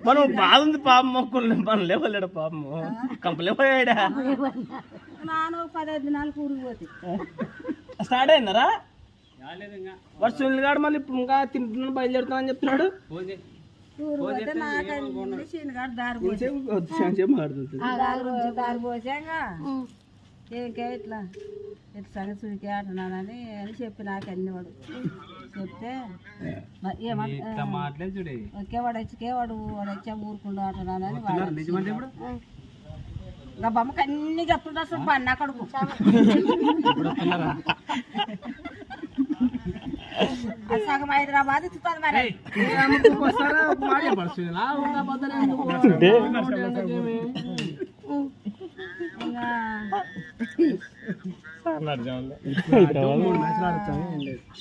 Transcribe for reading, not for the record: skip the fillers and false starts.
మనం బాధ ఉంది పాపం మొక్కలు మనం లేవలేడు పాపము కంపలేపోయాడా నాను 15 దినాలకు ఊరికి పోతే స్టార్ట్ అయిందరా వాడు సునీల్ గారు మళ్ళీ ఇంకా తింటున్నాను బయలుదేరుతానని చెప్తున్నాడు ఊరు పోతే నాకండి సీనగాడు దారి పోసాగా ఇంకే ఇట్లా సంగతి సునికి ఆడుతున్నానని అని చెప్పి నాకు అన్నివాడు చెప్తే వాడు వచ్చా ఊరుకుండా ఆడుతున్నానని నా బొమ్మకి అన్ని చెప్తుంటా చూడు అన్న కొడుకు సగం హైదరాబాద్ ఇస్తుంది మరి ఇంకా